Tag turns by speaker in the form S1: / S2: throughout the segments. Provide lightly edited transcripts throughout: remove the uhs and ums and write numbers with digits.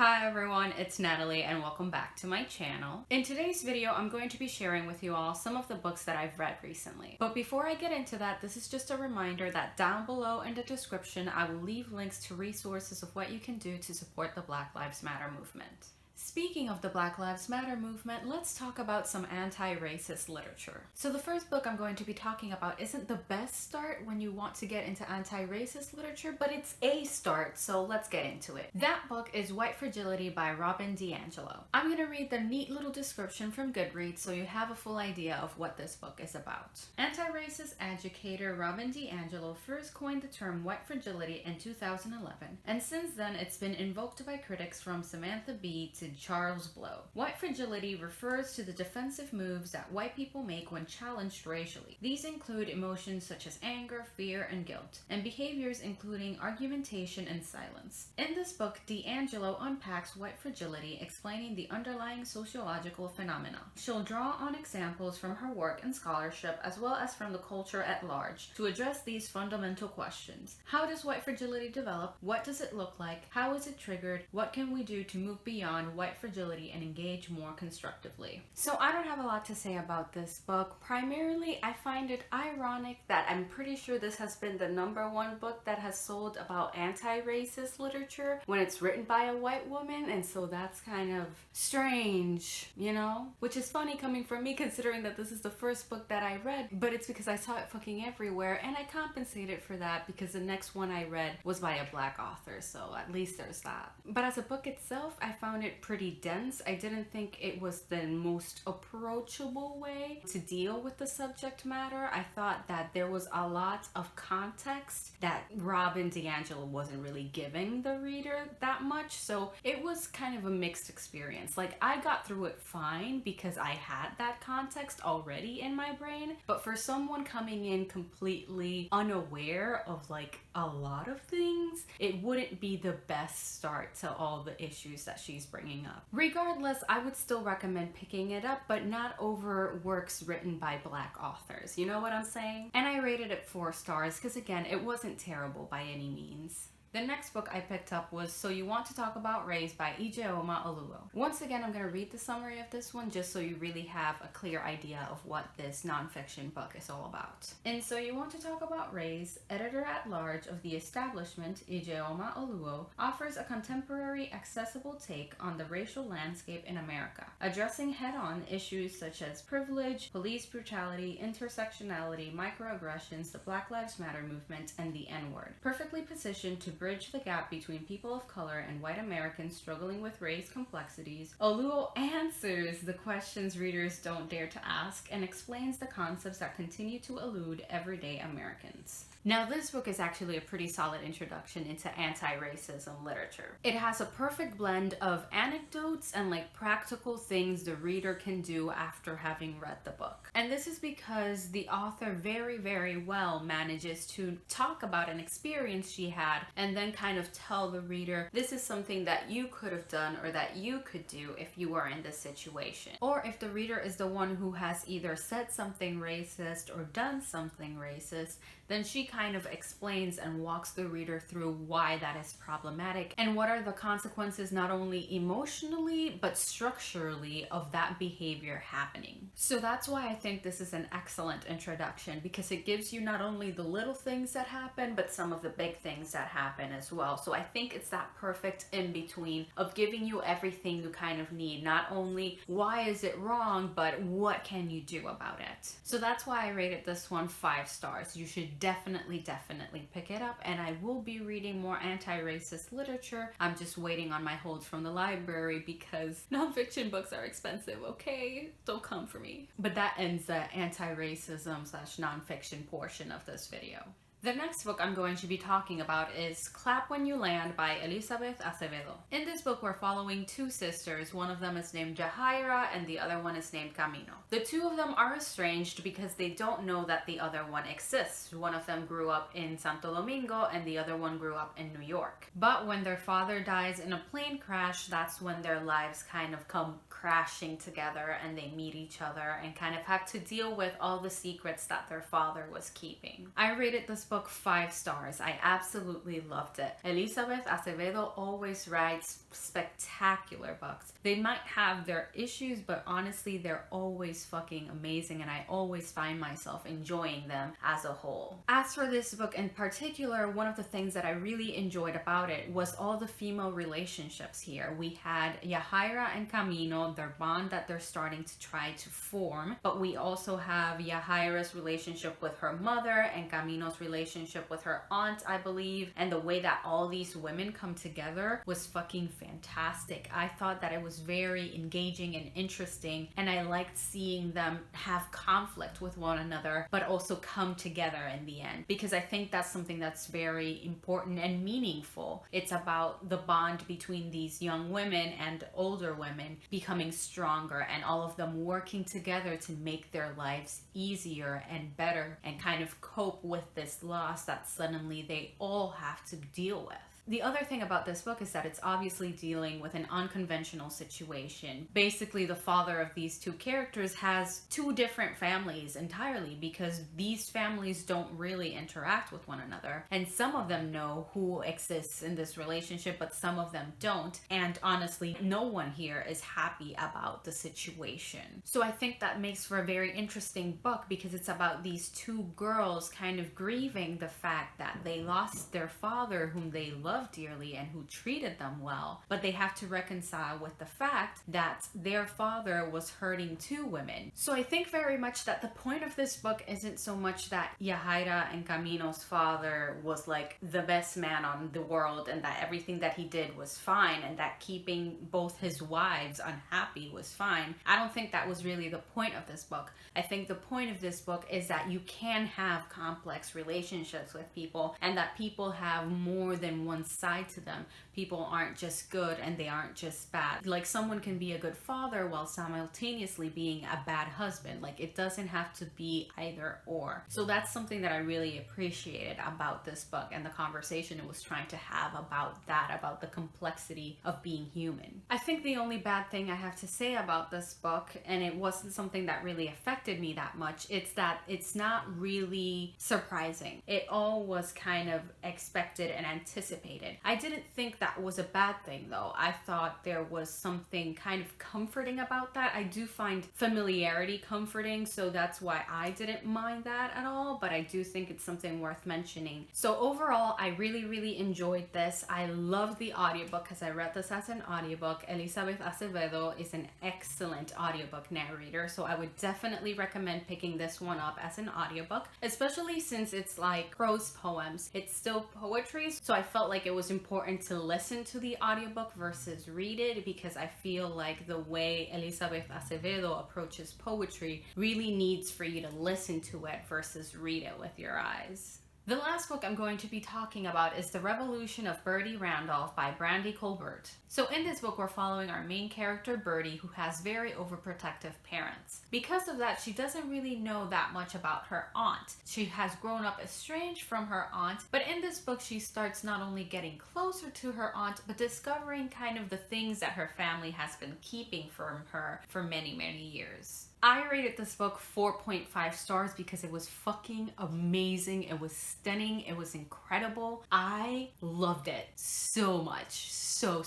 S1: Hi everyone, it's Natalie and welcome back to my channel. In today's video, I'm going to be sharing with you all some of the books that I've read recently. But before I get into that, this is just a reminder that down below in the description, I will leave links to resources of what you can do to support the Black Lives Matter movement. Speaking of the Black Lives Matter movement, let's talk about some anti-racist literature. So the first book I'm going to be talking about isn't the best start when you want to get into anti-racist literature, but it's a start, so let's get into it. That book is White Fragility by Robin DiAngelo. I'm going to read the neat little description from Goodreads so you have a full idea of what this book is about. Anti-racist educator Robin DiAngelo first coined the term white fragility in 2011, and since then it's been invoked by critics from Samantha Bee to Charles Blow. White fragility refers to the defensive moves that white people make when challenged racially. These include emotions such as anger, fear, and guilt, and behaviors including argumentation and silence. In this book, DiAngelo unpacks white fragility, explaining the underlying sociological phenomena. She'll draw on examples from her work and scholarship as well as from the culture at large to address these fundamental questions. How does white fragility develop? What does it look like? How is it triggered? What can we do to move beyond white fragility and engage more constructively? So I don't have a lot to say about this book. Primarily, I find it ironic that I'm pretty sure this has been the #1 book that has sold about anti-racist literature when it's written by a white woman, and so that's kind of strange, you know? Which is funny coming from me considering that this is the first book that I read, but it's because I saw it fucking everywhere, and I compensated for that because the next one I read was by a black author, so at least there's that. But as a book itself, I found it pretty dense. I didn't think it was the most approachable way to deal with the subject matter. I thought that there was a lot of context that Robin DiAngelo wasn't really giving the reader that much, so it was kind of a mixed experience. Like, I got through it fine because I had that context already in my brain, but for someone coming in completely unaware of like a lot of things, it wouldn't be the best start to all the issues that she's bringing up. Regardless, I would still recommend picking it up, but not over works written by black authors. You know what I'm saying? And I rated it 4 stars because, again, it wasn't terrible by any means. The next book I picked up was So You Want to Talk About Race by Ijeoma Oluo. Once again, I'm going to read the summary of this one just so you really have a clear idea of what this nonfiction book is all about. In So You Want to Talk About Race, editor-at-large of The Establishment, Ijeoma Oluo, offers a contemporary, accessible take on the racial landscape in America, addressing head-on issues such as privilege, police brutality, intersectionality, microaggressions, the Black Lives Matter movement, and the N-word. Perfectly positioned to bridge the gap between people of color and white Americans struggling with race complexities, Oluo answers the questions readers don't dare to ask and explains the concepts that continue to elude everyday Americans. Now, this book is actually a pretty solid introduction into anti-racism literature. It has a perfect blend of anecdotes and like practical things the reader can do after having read the book. And this is because the author very, very well manages to talk about an experience she had and then kind of tell the reader, this is something that you could have done or that you could do if you were in this situation. Or if the reader is the one who has either said something racist or done something racist, then she kind of explains and walks the reader through why that is problematic and what are the consequences not only emotionally but structurally of that behavior happening. So that's why I think this is an excellent introduction, because it gives you not only the little things that happen but some of the big things that happen as well. So I think it's that perfect in between of giving you everything you kind of need. Not only why is it wrong, but what can you do about it? So that's why I rated this one 5 stars. You should definitely pick it up, and I will be reading more anti-racist literature. I'm just waiting on my holds from the library because nonfiction books are expensive, okay? Don't come for me. But that ends the anti-racism / nonfiction portion of this video. The next book I'm going to be talking about is Clap When You Land by Elizabeth Acevedo. In this book, we're following 2 sisters. One of them is named Jahaira and the other one is named Camino. The 2 of them are estranged because they don't know that the other one exists. One of them grew up in Santo Domingo and the other one grew up in New York. But when their father dies in a plane crash, that's when their lives kind of come crashing together and they meet each other and kind of have to deal with all the secrets that their father was keeping. I rated this book 5 stars. I absolutely loved it. Elizabeth Acevedo always writes spectacular books. They might have their issues, but honestly, they're always fucking amazing, and I always find myself enjoying them as a whole. As for this book in particular, one of the things that I really enjoyed about it was all the female relationships here. We had Yahaira and Camino, their bond that they're starting to try to form, but we also have Yahaira's relationship with her mother and Camino's relationship with her aunt, I believe, and the way that all these women come together was fucking fantastic. I thought that it was very engaging and interesting, and I liked seeing them have conflict with one another but also come together in the end, because I think that's something that's very important and meaningful. It's about the bond between these young women and older women becoming stronger, and all of them working together to make their lives easier and better and kind of cope with this loss that suddenly they all have to deal with. The other thing about this book is that it's obviously dealing with an unconventional situation. Basically, the father of these two characters has two different families entirely, because these families don't really interact with one another. And some of them know who exists in this relationship, but some of them don't. And honestly, no one here is happy about the situation. So I think that makes for a very interesting book, because it's about these two girls kind of grieving the fact that they lost their father, whom they loved dearly and who treated them well, but they have to reconcile with the fact that their father was hurting two women. So I think very much that the point of this book isn't so much that Yahaira and Camino's father was like the best man on the world and that everything that he did was fine and that keeping both his wives unhappy was fine. I don't think that was really the point of this book. I think the point of this book is that you can have complex relationships with people, and that people have more than one side to them. People aren't just good and they aren't just bad. Like, someone can be a good father while simultaneously being a bad husband. Like, it doesn't have to be either or. So that's something that I really appreciated about this book and the conversation it was trying to have about that, about the complexity of being human. I think the only bad thing I have to say about this book, and it wasn't something that really affected me that much, it's that it's not really surprising. It all was kind of expected and anticipated. I didn't think that was a bad thing though. I thought there was something kind of comforting about that. I do find familiarity comforting, so that's why I didn't mind that at all, but I do think it's something worth mentioning. So overall, I really enjoyed this. I loved the audiobook because I read this as an audiobook. Elizabeth Acevedo is an excellent audiobook narrator, so I would definitely recommend picking this one up as an audiobook, especially since it's like prose poems. It's still poetry, so I felt like it was important to listen to the audiobook versus read it, because I feel like the way Elizabeth Acevedo approaches poetry really needs for you to listen to it versus read it with your eyes. The last book I'm going to be talking about is The Revolution of Birdie Randolph by Brandy Colbert. So in this book, we're following our main character, Birdie, who has very overprotective parents. Because of that, she doesn't really know that much about her aunt. She has grown up estranged from her aunt, but in this book, she starts not only getting closer to her aunt, but discovering kind of the things that her family has been keeping from her for many years. I rated this book 4.5 stars because it was fucking amazing. It was stunning. It was incredible. I loved it so much. So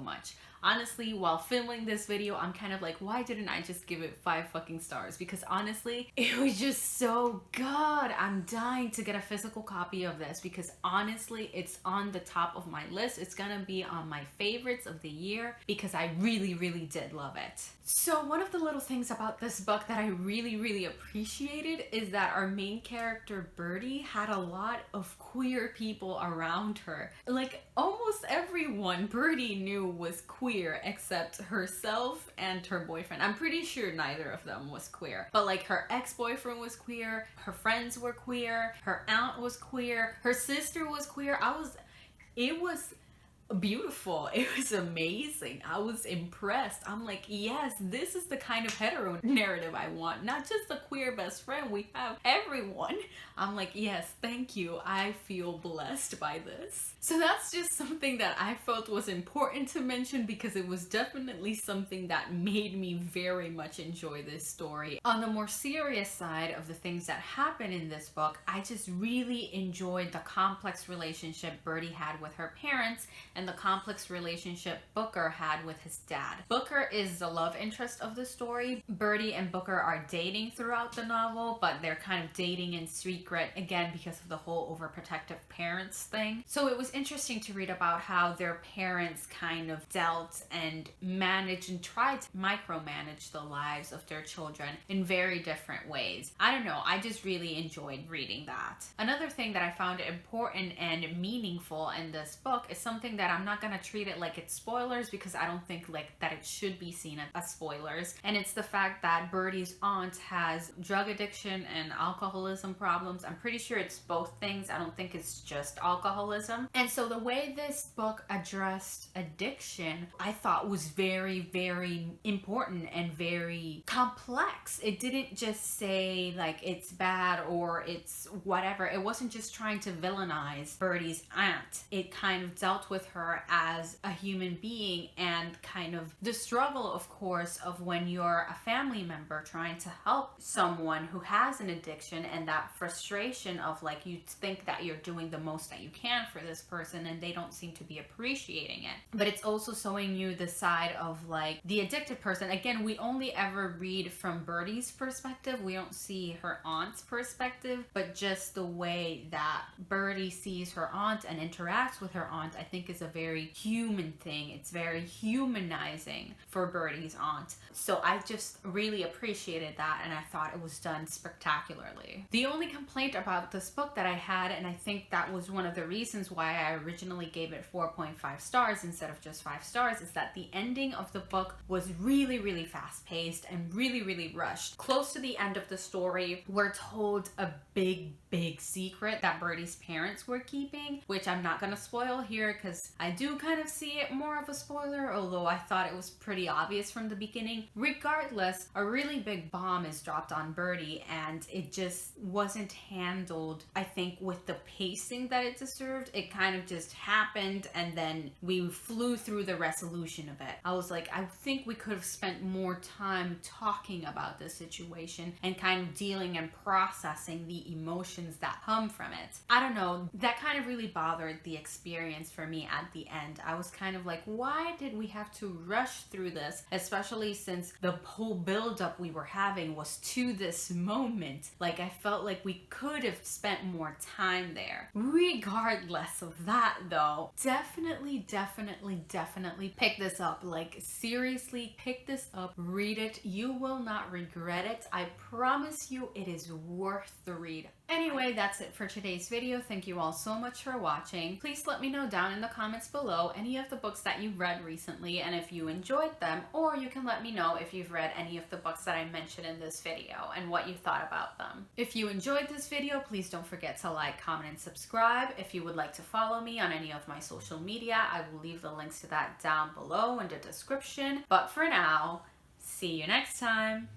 S1: much. Honestly, while filming this video, I'm kind of like, why didn't I just give it 5 fucking stars? Because honestly, it was just so good. I'm dying to get a physical copy of this because honestly, it's on the top of my list. It's gonna be on my favorites of the year because I really did love it. So one of the little things about this book that I really appreciated is that our main character, Birdie, had a lot of queer people around her. Like, almost everyone Birdie knew was queer except herself and her boyfriend. I'm pretty sure neither of them was queer, but like her ex-boyfriend was queer, her friends were queer, her aunt was queer, her sister was queer. It was beautiful. It was amazing. I was impressed. I'm like, yes, this is the kind of hetero narrative I want. Not just a queer best friend, we have everyone. I'm like, yes, thank you. I feel blessed by this. So that's just something that I felt was important to mention because it was definitely something that made me very much enjoy this story. On the more serious side of the things that happen in this book, I just really enjoyed the complex relationship Birdie had with her parents and the complex relationship Booker had with his dad. Booker is the love interest of the story. Birdie and Booker are dating throughout the novel, but they're kind of dating in secret, again, because of the whole overprotective parents thing. So it was interesting to read about how their parents kind of dealt and managed and tried to micromanage the lives of their children in very different ways. I don't know, I just really enjoyed reading that. Another thing that I found important and meaningful in this book is something that I'm not gonna treat it like it's spoilers because I don't think like that it should be seen as spoilers. And it's the fact that Birdie's aunt has drug addiction and alcoholism problems. I'm pretty sure it's both things. I don't think it's just alcoholism. And so the way this book addressed addiction, I thought was very, very important and very complex. It didn't just say like it's bad or it's whatever. It wasn't just trying to villainize Birdie's aunt. It kind of dealt with her as a human being and kind of the struggle, of course, of when you're a family member trying to help someone who has an addiction and that frustration of like you think that you're doing the most that you can for this person and they don't seem to be appreciating it. But it's also showing you the side of like the addicted person. Again, we only ever read from Birdie's perspective. We don't see her aunt's perspective, but just the way that Birdie sees her aunt and interacts with her aunt, I think is a very human thing. It's very humanizing for Birdie's aunt. So I just really appreciated that and I thought it was done spectacularly. The only complaint about this book that I had, and I think that was one of the reasons why I originally gave it 4.5 stars instead of just 5 stars, is that the ending of the book was really, really fast paced and really, really rushed. Close to the end of the story, we're told a big secret that Birdie's parents were keeping, which I'm not gonna spoil here because I do kind of see it more of a spoiler, although I thought it was pretty obvious from the beginning. Regardless, a really big bomb is dropped on Birdie and it just wasn't handled, I think, with the pacing that it deserved. It kind of just happened and then we flew through the resolution of it. I was like, I think we could have spent more time talking about this situation and kind of dealing and processing the emotions that come from it. I don't know, that kind of really bothered the experience for me at the end. I was kind of like, why did we have to rush through this, especially since the whole buildup we were having was to this moment. Like I felt like we could have spent more time there. Regardless of that though, definitely pick this up. Like seriously, pick this up, read it. You will not regret it. I promise you it is worth the read. Anyway, that's it for today's video. Thank you all so much for watching. Please let me know down in the comments below any of the books that you've read recently and if you enjoyed them, or you can let me know if you've read any of the books that I mentioned in this video and what you thought about them. If you enjoyed this video, please don't forget to like, comment, and subscribe. If you would like to follow me on any of my social media, I will leave the links to that down below in the description. But for now, see you next time.